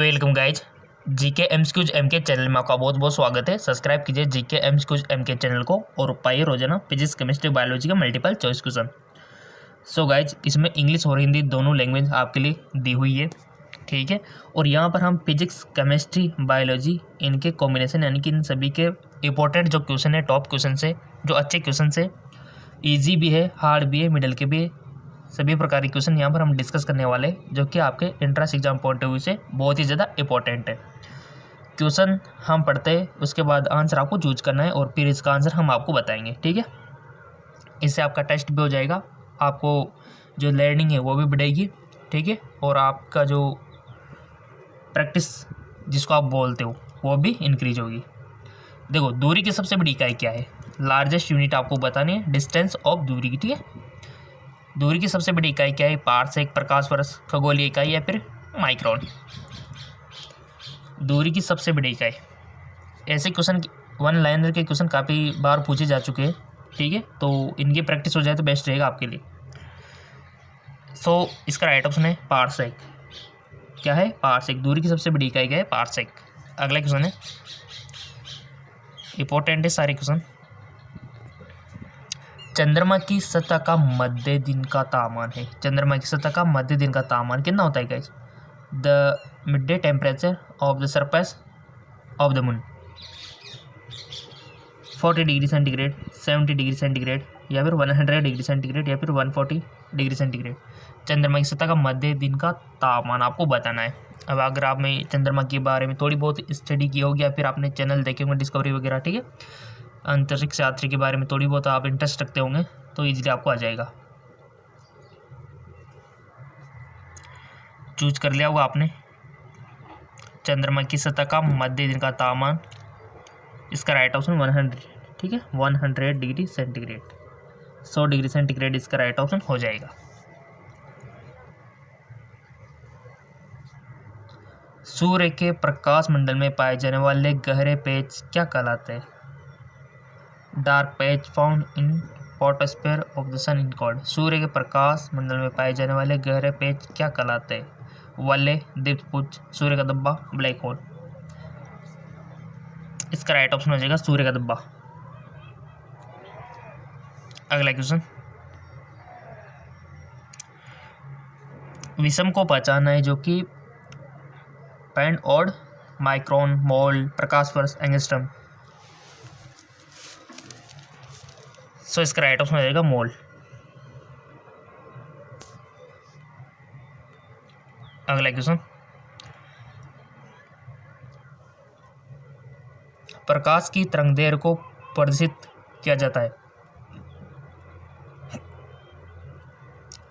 Welcome guys. GK MCQs MK channel में आपका बहुत बहुत स्वागत है। सब्सक्राइब कीजिए जीके एमसीक्यूज एमके चैनल को और पाइए रोजाना फिजिक्स केमिस्ट्री बायोलॉजी का multiple choice question. So guys, इसमें इंग्लिश और हिंदी दोनों लैंग्वेज आपके लिए दी हुई है, ठीक है। और यहाँ पर हम फिजिक्स केमिस्ट्री बायोलॉजी इनके कॉम्बिनेशन यानी कि इन सभी के इंपॉर्टेंट जो क्वेश्चन है, टॉप क्वेश्चन है, जो अच्छे क्वेश्चन है, ईजी भी है, हार्ड भी है, मिडल के भी है, सभी प्रकार के क्वेश्चन यहाँ पर हम डिस्कस करने वाले हैं, जो कि आपके entrance exam point of view से बहुत ही ज़्यादा इंपॉर्टेंट है। क्वेश्चन हम पढ़ते हैं, उसके बाद आंसर आपको चूज करना है और फिर इसका आंसर हम आपको बताएंगे, ठीक है। इससे आपका टेस्ट भी हो जाएगा, आपको जो लर्निंग है वो भी बढ़ेगी, ठीक है। और आपका जो प्रैक्टिस जिसको आप बोलते हो वो भी इंक्रीज होगी। देखो, दूरी की सबसे बड़ी इकाई क्या है? लार्जेस्ट यूनिट आपको बतानी है, डिस्टेंस ऑफ दूरी की, ठीक है। दूरी की सबसे बड़ी इकाई क्या है? पारसेक, प्रकाश वर्ष, खगोलीय इकाई या फिर माइक्रोन। दूरी की सबसे बड़ी इकाई। ऐसे क्वेश्चन वन लाइनर के क्वेश्चन काफ़ी बार पूछे जा चुके हैं, ठीक है। तो इनकी प्रैक्टिस हो जाए तो बेस्ट रहेगा आपके लिए। सो इसका राइट ऑप्शन है पारसेक। क्या है? पारसेक। दूरी की सबसे बड़ी इकाई क्या है? पारसेक। अगला क्वेश्चन है, इंपॉर्टेंट है सारे क्वेश्चन। चंद्रमा की सतह का मध्य दिन का तापमान है। चंद्रमा की सतह का मध्य दिन का तापमान कितना होता है guys? The mid day temperature of the surface of the moon 40 degree centigrade, 70 degree centigrade या फिर 100 डिग्री सेंटीग्रेड या फिर 140 डिग्री सेंटीग्रेड। चंद्रमा की सतह का मध्य दिन का तापमान आपको बताना है। अब अगर आपने चंद्रमा के बारे में थोड़ी बहुत स्टडी की होगी या फिर आपने चैनल देखे होंगे डिस्कवरी वगैरह, ठीक है, अंतरिक्ष यात्री के बारे में थोड़ी बहुत आप इंटरेस्ट रखते होंगे तो इजीली आपको आ जाएगा। चूज कर लिया होगा आपने चंद्रमा की सतह का मध्य दिन का तापमान। इसका राइट ऑप्शन 100, ठीक है, 100 डिग्री सेंटीग्रेड, 100 डिग्री सेंटीग्रेड इसका राइट ऑप्शन हो जाएगा। सूर्य के प्रकाश मंडल में पाए जाने वाले गहरे पेच क्या कहलाते हैं? Dark patch found in photosphere of the sun in called. सूर्य के प्रकाश मंडल में पाए जाने वाले गहरे पेच क्या कहलाते हैं? वलय, दीप्तपुंज, सूर्य का धब्बा, ब्लैक होल। इसका राइट ऑप्शन हो जाएगा सूर्य का धब्बा। अगला क्वेश्चन, विषम को पहचाना है जो कि पेंड ऑड, माइक्रोन, मोल, प्रकाश वर्ष, एंगस्ट्रम। सो इसका राइट ऑप्शन हो जाएगा मोल। अगला क्वेश्चन, प्रकाश की तरंगदैर्घ्य को प्रदर्शित किया जाता है?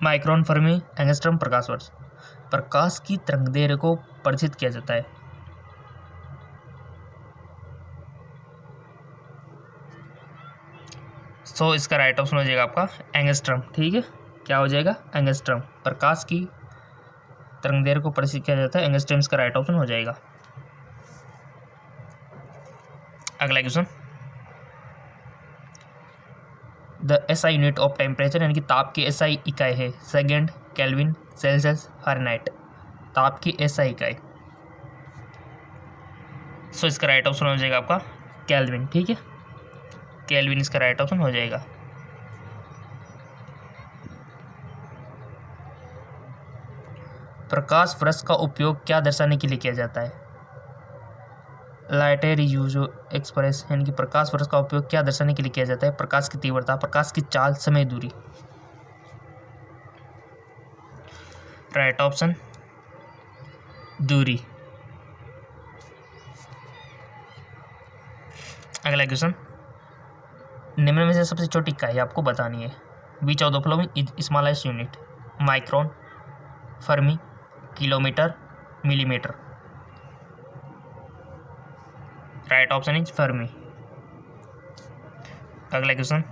माइक्रोन, फर्मी, एंगस्ट्रम, प्रकाश वर्ष। प्रकाश की तरंगदैर्घ्य को प्रदर्शित किया जाता है सो इसका राइट ऑप्शन हो जाएगा आपका एंगस्ट्रम, ठीक है। क्या हो जाएगा? एंगस्ट्रम। प्रकाश की तरंगदैर्घ्य को प्रदर्शित किया जाता है एंगस्ट्रम, इसका राइट ऑप्शन हो जाएगा। अगला question, the SI unit of temperature यानी कि ताप की एसआई इकाई है? Second, kelvin, Celsius, Fahrenheit. ताप की एसआई इकाई। सो इसका राइट ऑप्शन हो जाएगा आपका केल्विन, ठीक है। केल्विन इसका राइट ऑप्शन हो जाएगा। प्रकाश वर्ष का उपयोग क्या दर्शाने के लिए किया जाता है? लाइट यूज एक्सप्रेस यानी कि प्रकाश वर्ष का उपयोग क्या दर्शाने के लिए किया जाता है? प्रकाश की तीव्रता, प्रकाश की चाल, समय, दूरी। राइट ऑप्शन दूरी। अगला क्वेश्चन, निम्न में से सबसे छोटी इकाई आपको बतानी है। Which of the following is smallest unit? Micron, Fermi, kilometre, millimetre. Right option is Fermi. अगला क्वेश्चन,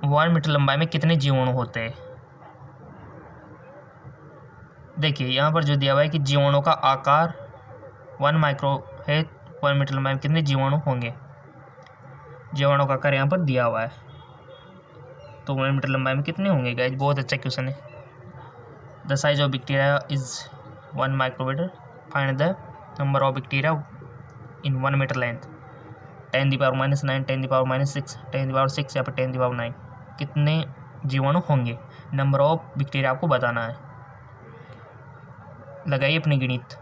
1 मीटर लंबाई में कितने जीवाणु होते हैं? देखिए यहाँ पर जो दिया हुआ है कि जीवाणु का आकार 1 माइक्रो है, 1 मीटर लंबाई में कितने जीवाणु होंगे? जीवाणु का आकार यहाँ पर दिया हुआ है, तो 1 मीटर लंबाई में कितने होंगे गाइस? बहुत अच्छा क्वेश्चन है। The size of bacteria is 1 micrometre, find the number of bacteria in 1 metre length, 10⁻⁹, 10⁻⁶, 10⁻⁶ या फिर 10⁻⁹, कितने जीवाणु होंगे, नंबर ऑफ बैक्टीरिया आपको बताना है। लगाइए अपनी गणित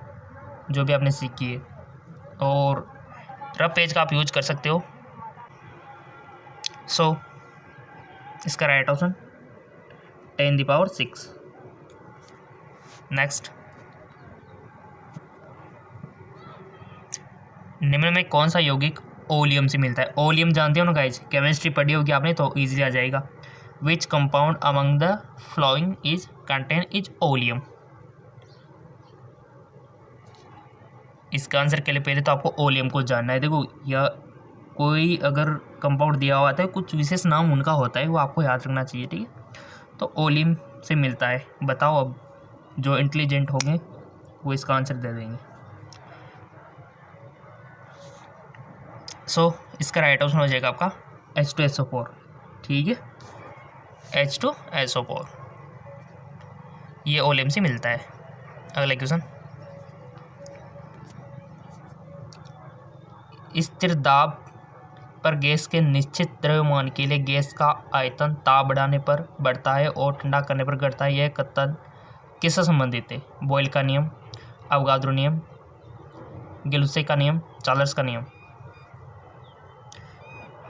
जो भी आपने सीखी है, और रफ पेज का आप यूज कर सकते हो। सो इसका राइट ऑप्शन 10⁻⁶। नेक्स्ट, निम्न में कौन सा यौगिक ओलियम से मिलता है? ओलियम जानते हो ना गाइज, केमिस्ट्री पढ़ी होगी आपने तो इजीली आ जाएगा। Which compound among the following is contain is oleum? इसका आंसर के लिए पहले तो आपको ओलियम को जानना है। देखो, या कोई अगर कंपाउंड दिया हुआ है कुछ विशेष नाम उनका होता है, वो आपको याद रखना चाहिए, ठीक है। तो ओलियम से मिलता है। बताओ, अब जो इंटेलिजेंट होंगे वो इसका आंसर दे देंगे। सो इसका राइट ऑप्शन हो जाएगा आपका H2SO4, ठीक है, H2SO4 ये ओलियम से मिलता है। अगला क्वेश्चन, स्थिर दाब पर गैस के निश्चित द्रव्यमान के लिए गैस का आयतन ताप बढ़ाने पर बढ़ता है और ठंडा करने पर घटता है। यह कथन किससे संबंधित है? बॉयल का नियम, अवगाद्रो नियम, गिलुसे का नियम, चार्ल्स का नियम।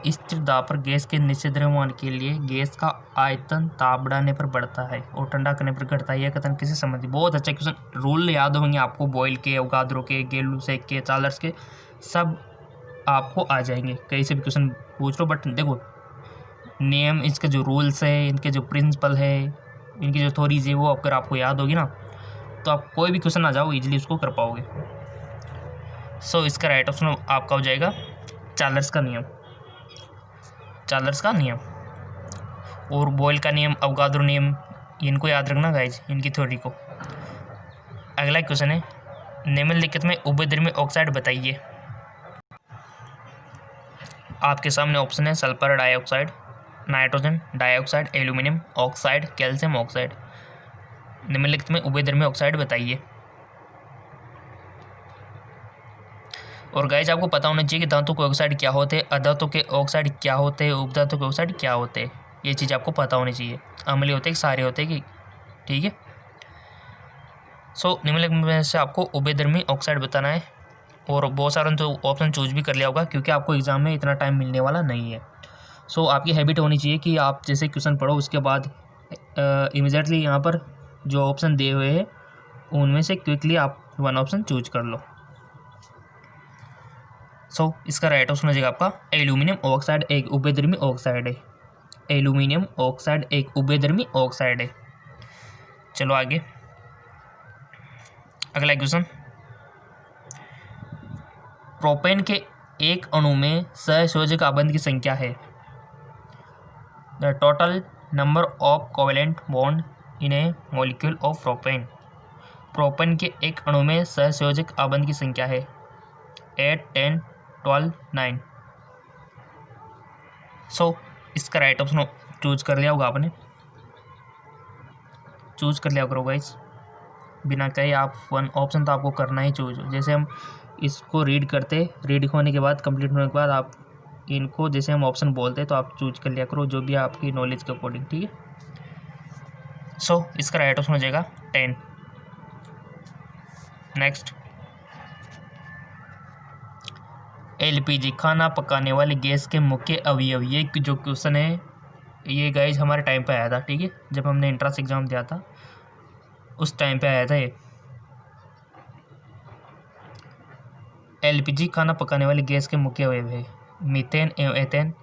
स्थिर दाब पर गैस के निश्चित द्रव्यमान के लिए गैस का आयतन ताप बढ़ाने पर बढ़ता है और ठंडा करने पर घटता है। यह कथन किससे संबंधित? बहुत अच्छा क्वेश्चन, रूल याद होंगे आपको, बॉयल के, अवगाद्रो के, गिलुसे के, चार्ल्स के, सब आपको आ जाएंगे। कहीं से भी क्वेश्चन पूछ लो, बट देखो नियम, इसके जो रूल्स है, इनके जो प्रिंसिपल है, इनकी जो थ्योरीज है, वो अगर आपको याद होगी ना तो आप कोई भी क्वेश्चन आ जाओ इजीली उसको कर पाओगे। सो इसका राइट ऑप्शन आपका हो जाएगा चार्ल्स का नियम, चार्ल्स का नियम। और बॉयल का नियम, अवगाद्रो नियम, इनको याद रखना गाइज, इनकी थ्योरी को। अगला क्वेश्चन है, निम्नलिखित में उभयधर्मी ऑक्साइड बताइए। आपके सामने ऑप्शन है sulphur dioxide, nitrogen dioxide, aluminium oxide, calcium oxide. निम्नलिखित में उभयधर्मी ऑक्साइड बताइए। और गाइज आपको पता होना चाहिए कि धातु के ऑक्साइड क्या होते हैं, अधातु के ऑक्साइड क्या होते हैं, उपधातु के ऑक्साइड क्या होते हैं, ये चीज़ आपको पता होनी चाहिए। अम्लीय होते हैं कि सारे होते हैं कि, ठीक है। सो निम्नलिखित में से आपको उभयधर्मी ऑक्साइड बताना है, और बहुत सारे तो ऑप्शन चूज भी कर लिया होगा क्योंकि आपको एग्जाम में इतना टाइम मिलने वाला नहीं है। सो आपकी हैबिट होनी चाहिए कि आप जैसे क्वेश्चन पढ़ो उसके बाद इमीडिएटली यहाँ पर जो ऑप्शन दिए हुए हैं उनमें से क्विकली आप वन ऑप्शन चूज कर लो। सो इसका राइट ऑप्शन हो जाएगा आपका एल्यूमिनियम ऑक्साइड एक उभयधर्मी ऑक्साइड है। एल्यूमिनियम ऑक्साइड एक उभयधर्मी ऑक्साइड है। चलो आगे, अगला क्वेश्चन, प्रोपेन के एक अणु में सहसंयोजक आबंध की संख्या है। The total number of covalent bond in A molecule of propane. Propane के एक अणु में सहसंयोजक आबंध की संख्या है 8, 10, 12, 9। सो इसका राइट ऑप्शन चूज कर लिया होगा आपने, चूज कर लिया करो गाइस, बिना कहे आप वन ऑप्शन तो आपको करना ही चूज। जैसे हम इसको रीड करते, रीड होने के बाद, कंप्लीट होने के बाद आप इनको जैसे हम ऑप्शन बोलते तो आप चूज कर लिया करो जो भी आपकी नॉलेज के अकॉर्डिंग, ठीक है। सो इसका राइट ऑप्शन हो जाएगा 10। नेक्स्ट, एलपीजी खाना पकाने वाली गैस के मुख्य अवयव। ये जो क्वेश्चन है ये गाइज हमारे टाइम पे आया था, ठीक है, जब हमने एंट्रेंस एग्जाम दिया था उस टाइम पे आया था ये। एलपीजी खाना पकाने वाली गैस के मुख्य अवयव है मीथेन एवं एथेन,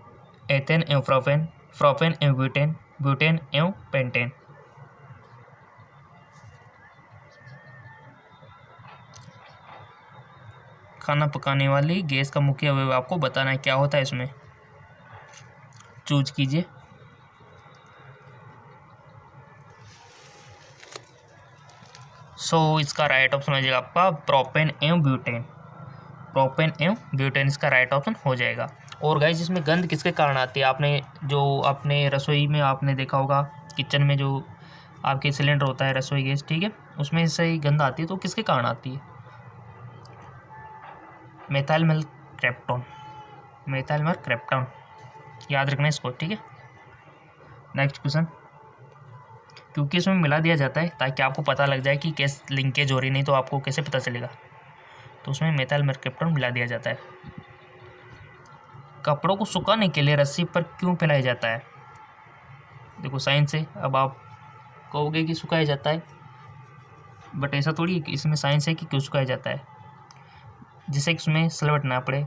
एथेन एवं प्रोपेन, प्रोपेन एवं ब्यूटेन, ब्यूटेन एवं पेंटेन। खाना पकाने वाली गैस का मुख्य अवयव आपको बताना है, क्या होता है इसमें, चूज कीजिए। सो इसका राइट ऑप्शन हो जाएगा आपका प्रोपेन एवं ब्यूटेन, प्रोपेन एवं ब्यूटेन इसका राइट ऑप्शन हो जाएगा। और गाइस इसमें गंध किसके कारण आती है? आपने जो अपने रसोई में आपने देखा होगा, किचन में जो आपके सिलेंडर होता है रसोई गैस, ठीक है, उसमें से गंध आती है तो किसके कारण आती है? मेथाइल मेरकैप्टोन, मेथाइल मेरकैप्टोन, याद रखना इसको, ठीक है। नेक्स्ट क्वेश्चन, क्योंकि इसमें मिला दिया जाता है ताकि आपको पता लग जाए कि कैसे लिंकेज हो रही, नहीं तो आपको कैसे पता चलेगा, तो उसमें मेथाइल मेरकैप्टोन मिला दिया जाता है। कपड़ों को सुखाने के लिए रस्सी पर क्यों फैलाया जाता है? देखो साइंस है, अब आप कहोगे कि सुखाया जाता है, बट ऐसा थोड़ी है कि इसमें साइंस है कि क्यों सुखाया जाता है। जिससे इसमें सिलवट ना पड़े,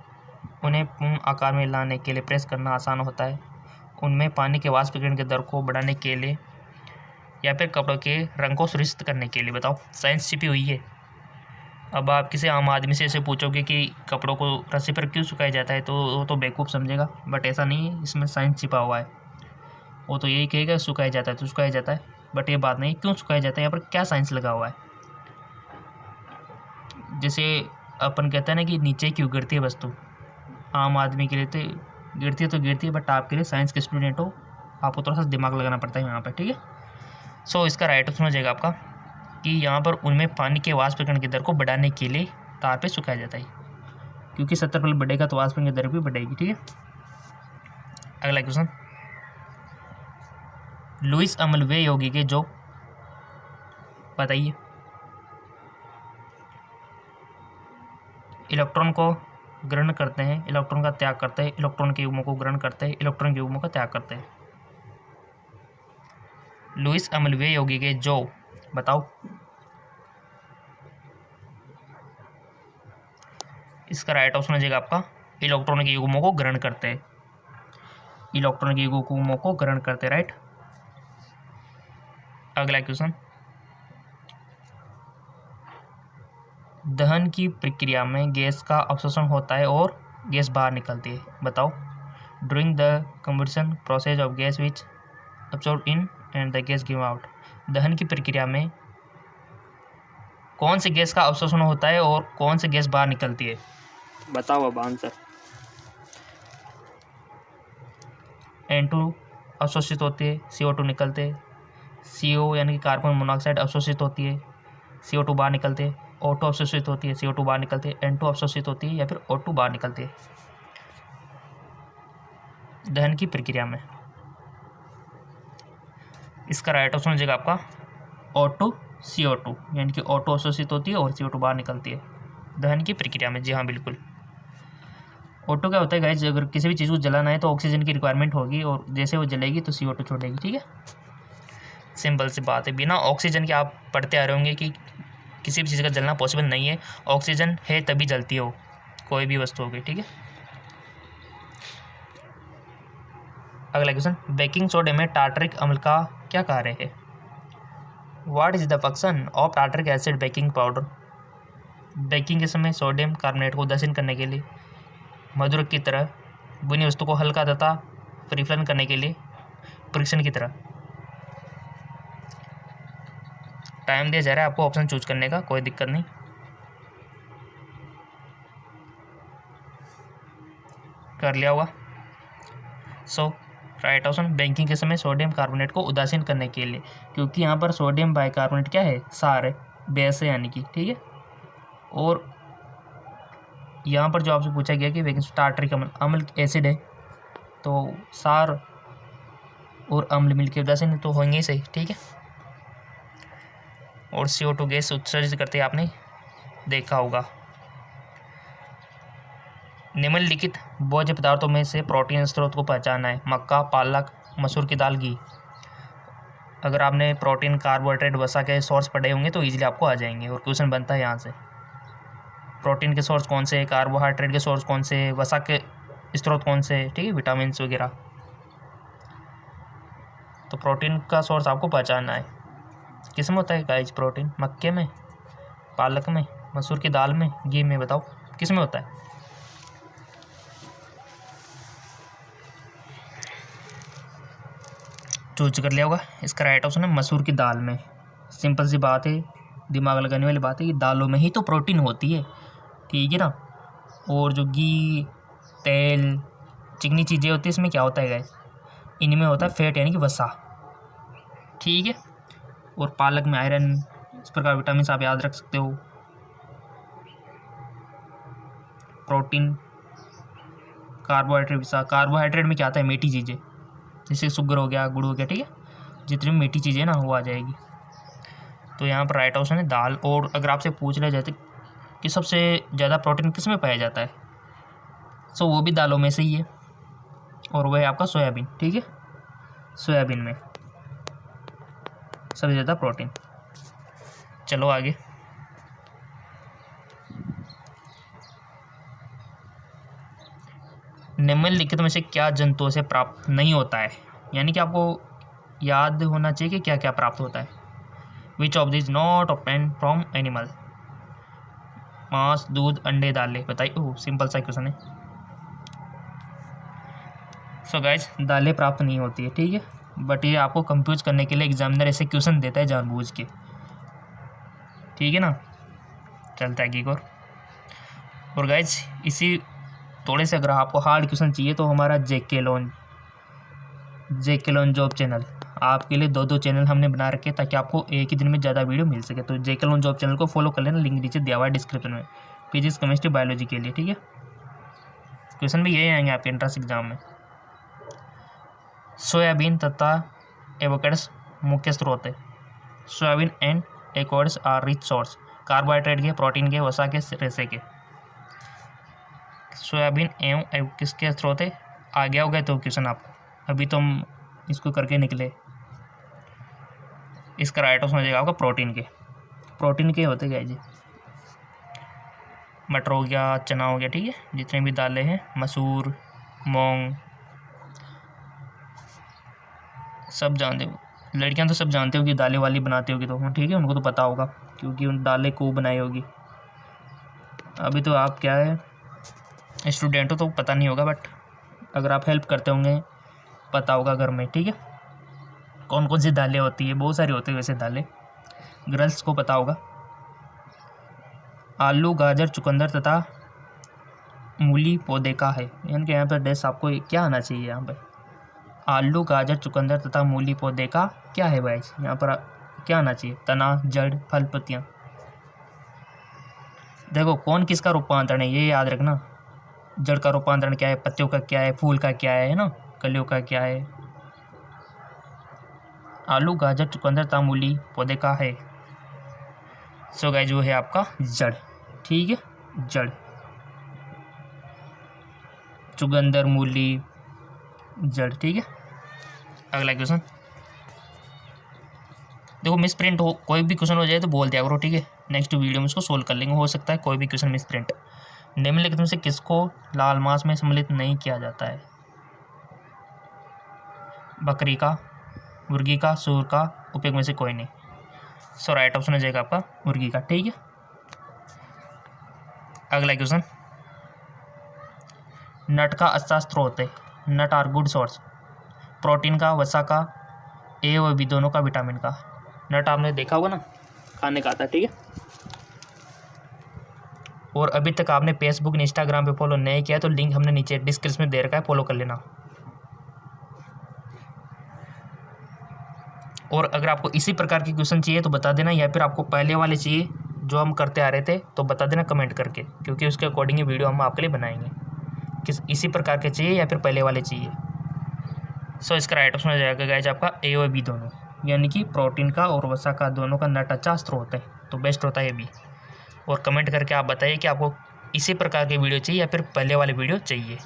उन्हें पूर्ण आकार में लाने के लिए प्रेस करना आसान होता है, उनमें पानी के वाष्पीकरण के दर को बढ़ाने के लिए, या फिर कपड़ों के रंग को सुनिश्चित करने के लिए। बताओ, साइंस छिपी हुई है। अब आप किसी आम आदमी से ऐसे पूछोगे कि कपड़ों को रस्सी पर क्यों सुखाया जाता है, तो वो तो बेवकूफ़ समझेगा, बट ऐसा नहीं है, इसमें साइंस छिपा हुआ है। वो तो यही कहेगा सुखाया जाता है तो सुखाया जाता है, बट ये बात नहीं क्यों सुखाया जाता है, यहाँ पर क्या साइंस लगा हुआ है। जैसे अपन कहते हैं ना कि नीचे क्यों गिरती है वस्तु, आम आदमी के लिए तो गिरती है, बट आपके लिए साइंस के स्टूडेंट हो, आपको थोड़ा सा दिमाग लगाना पड़ता है यहाँ पर, ठीक है। सो इसका राइट ऑप्शन हो जाएगा आपका कि यहाँ पर उनमें पानी के वाष्पीकरण की दर को बढ़ाने के लिए तार पे सुखाया जाता है, क्योंकि 70 बढ़ेगा तो वाष्पीकरण की दर भी बढ़ेगी, ठीक है। अगला क्वेश्चन, लुईस अमल वे योगी के जो, बताइए, इलेक्ट्रॉन को ग्रहण करते हैं, इलेक्ट्रॉन का त्याग करते हैं, इलेक्ट्रॉन के युग्मों को ग्रहण करते हैं, इलेक्ट्रॉन के युग्मों का त्याग करते हैं। लुईस अमल वे योगी के जो, बताओ। इसका राइट ऑप्शन हो जाएगा आपका इलेक्ट्रॉन के युग्मों को ग्रहण करते हैं, इलेक्ट्रॉन के युग्मों को ग्रहण करते हैं, राइट। अगला क्वेश्चन, दहन की प्रक्रिया में गैस का अवशोषण होता है और गैस बाहर निकलती है, बताओ। During the combustion process of gas which absorb in and the gas give out, दहन की प्रक्रिया में कौन सी गैस का अवशोषण होता है और कौन सी गैस बाहर निकलती है, बताओ अब आंसर। N2 अवशोषित होती है, CO2 निकलते हैं, CO यानी कि कार्बन मोनोऑक्साइड अवशोषित होती है, CO2 बाहर निकलते हैं, O2 अवशोषित होती है, CO2 बाहर निकलते हैं, N2 अवशोषित होती है या फिर O2 बाहर निकलती है दहन की प्रक्रिया में। इसका राइट ऑप्शन हो जाएगा आपका O2 CO2, यानी कि O2 अवशोषित होती है और CO2 बाहर निकलती है दहन की प्रक्रिया में। जी हाँ, बिल्कुल। O2 क्या होता है गाइस, अगर किसी भी चीज़ को जलाना है तो ऑक्सीजन की रिक्वायरमेंट होगी, और जैसे वो जलेगी तो CO2 छोड़ेगी, ठीक है। सिंपल सी बात है, बिना ऑक्सीजन के आप पढ़ते आ रहे होंगे कि किसी भी चीज़ का जलना पॉसिबल नहीं है, ऑक्सीजन है तभी जलती है वो, कोई भी वस्तु होगी, ठीक है। अगला क्वेश्चन, बेकिंग सोडा में टार्टरिक अम्ल का क्या कार्य है? What is the function of tartaric acid baking powder? Baking के समय सोडियम कार्बोनेट को उदासीन करने के लिए, मधुरक की तरह, बुनी वस्तु को हल्का तथा परिफलन करने के लिए, परीक्षण की तरह। टाइम दिया जा रहा है आपको ऑप्शन चूज करने का, कोई दिक्कत नहीं। कर लिया होगा। सो राइट ऑप्शन, बेकिंग के समय सोडियम कार्बोनेट को उदासीन करने के लिए, क्योंकि यहाँ पर सोडियम बाइकार्बोनेट क्या है, सार है, बेस है यानी कि, ठीक है। और यहाँ पर जो आपसे पूछा गया कि बेकिंग टार्टरिक अम्ल, अम्ल एसिड है तो सार और अम्ल मिलकर उदासीन तो होंगे ही सही, ठीक है। और CO2 गैस उत्सर्जित करते आपने देखा होगा। निम्नलिखित भोज्य पदार्थों में से प्रोटीन स्रोत को पहचाना है, मक्का, पालक, मसूर की दाल, घी। अगर आपने प्रोटीन, कार्बोहाइड्रेट, वसा के सोर्स पढ़े होंगे तो इजीली आपको आ जाएंगे, और क्वेश्चन बनता है यहाँ से प्रोटीन के सोर्स कौन से, कार्बोहाइड्रेट के सोर्स कौन से, वसा के स्रोत कौन से, ठीक है, विटामिन वगैरह। तो प्रोटीन का सोर्स आपको पहचानना है, किस में होता है गाइस प्रोटीन? मक्के में, पालक में, मसूर की दाल में, घी में, बताओ किस में होता है? चूज कर लिया होगा। इसका राइट ऑप्शन है मसूर की दाल में। सिंपल सी बात है, दिमाग लगाने वाली बात है कि दालों में ही तो प्रोटीन होती है, ठीक है ना। और जो घी, तेल, चिकनी चीज़ें होती है, इसमें क्या होता है गाइस, इनमें होता है फैट यानी कि वसा, ठीक है। और पालक में आयरन, इस प्रकार विटामिन आप याद रख सकते हो। प्रोटीन, कार्बोहाइड्रेट, कार्बोहाइड्रेट में क्या आता है, मीठी चीज़ें, जैसे शुगर हो गया, गुड़ हो गया, ठीक है, जितनी मीठी चीज़ें ना वो आ जाएगी। तो यहाँ पर राइट ऑप्शन है दाल। और अगर आपसे पूछ लिया जाए कि सबसे ज़्यादा प्रोटीन किस में पाया जाता है, सो वो भी दालों में से ही है, और वह है आपका सोयाबीन, ठीक है, सोयाबीन में सबसे ज़्यादा प्रोटीन। चलो आगे। निम्नलिखित में से क्या जंतुओं से प्राप्त नहीं होता है, यानी कि आपको याद होना चाहिए कि क्या क्या प्राप्त होता है। Which of this not obtain from animal. मांस, दूध, अंडे, दालें, बताइए। ओह सिंपल सा क्वेश्चन है। सो गाइज दालें प्राप्त नहीं होती है, ठीक है, बट ये आपको कंफ्यूज करने के लिए एग्जामिनर ऐसे क्वेश्चन देता है जानबूझ के, ठीक है ना। चलता है एक और गाइज इसी थोड़े से अगर आपको हार्ड क्वेश्चन चाहिए तो हमारा जेके लोन जॉब चैनल, आपके लिए 2 चैनल हमने बना रखे ताकि आपको एक ही दिन में ज़्यादा वीडियो मिल सके। तो जेके लोन जॉब चैनल को फॉलो कर लेना, लिंक नीचे दिया हुआ है डिस्क्रिप्शन में, फिजिक्स, केमिस्ट्री, बायोलॉजी के लिए, ठीक है। क्वेश्चन भी यही आएंगे आपके एंट्रेंस एग्जाम में। सोयाबीन तथा एवोकाडोस मुख्य स्रोत है। Soybean and avocados are rich source, carbohydrate के, प्रोटीन के, वसा के, रेसे के। सोयाबीन एवं किसके स्रोत है, आ गया होगा तो क्वेश्चन आपको, अभी तो हम इसको करके निकले। इसका राइट ऑप्शन हो जाएगा आपका प्रोटीन के होते गए जी। मटर हो गया, चना हो गया, ठीक है, जितने भी दालें हैं, मसूर, मूंग, सब जानते हो। लड़कियां तो सब जानते हो कि दालें वाली बनाती होगी, तो ठीक है, उनको तो पता होगा क्योंकि उन दालें को बनाई होगी। अभी तो आप क्या है स्टूडेंट हो तो पता नहीं होगा, बट अगर आप हेल्प करते होंगे पता होगा घर में, ठीक है, कौन कौन सी दालें होती है। बहुत सारी होती है वैसे दालें, गर्ल्स को पता होगा। आलू, गाजर, चुकंदर तथा मूली पौधे का है, यानी कि यहाँ पर डैश आपको क्या आना चाहिए, यहाँ पर आलू, गाजर, चुकंदर तथा मूली पौधे का क्या है भाई, यहाँ पर क्या आना चाहिए, तना, जड़, फल, पत्तियाँ। देखो कौन किसका रूपांतरण है ये याद रखना, जड़ का रूपांतरण क्या है, पत्तियों का क्या है, फूल का क्या है ना, कलियों का क्या है। आलू, गाजर, चुकंदर तथा मूली पौधे का है। सो गाइस जो है आपका जड़, ठीक है, जड़, चुकंदर, मूली, जड़, ठीक है। अगला क्वेश्चन देखो, मिस प्रिंट हो, कोई भी क्वेश्चन हो जाए तो बोल दिया करो, ठीक है, नेक्स्ट वीडियो में इसको सोल्व कर लेंगे, हो सकता है कोई भी क्वेश्चन मिस प्रिंट। निम्नलिखित में से किसको लाल मांस में सम्मिलित नहीं किया जाता है। बकरी का, मुर्गी का, सूअर का, उपयोग में से कोई नहीं। सो राइट ऑप्शन हो जाएगा आपका मुर्गी का, ठीक है। अगला क्वेश्चन, नट का अच्छा स्रोत है, नट आर गुड सोर्स, प्रोटीन का, वसा का, ए व बी दोनों का, विटामिन का। नट आपने देखा होगा ना, खाने का आता है, ठीक है। और अभी तक आपने फेसबुक, इंस्टाग्राम पे फॉलो नहीं किया तो लिंक हमने नीचे डिस्क्रिप्शन में दे रखा है, फॉलो कर लेना। और अगर आपको इसी प्रकार के क्वेश्चन चाहिए तो बता देना, या फिर आपको पहले वाले चाहिए जो हम करते आ रहे थे तो बता देना कमेंट करके, क्योंकि उसके अकॉर्डिंग ही वीडियो हम आपके लिए बनाएंगे। किस इसी प्रकार के चाहिए या फिर पहले वाले चाहिए। सो इसका राइट ऑप्शन हो जाएगा गाइस आपका ए और बी दोनों, यानी कि प्रोटीन का और वसा का दोनों का नट अच्छा स्रोत है, तो बेस्ट होता है बी। और कमेंट करके आप बताइए कि आपको इसी प्रकार की वीडियो चाहिए या फिर पहले वाले वीडियो चाहिए।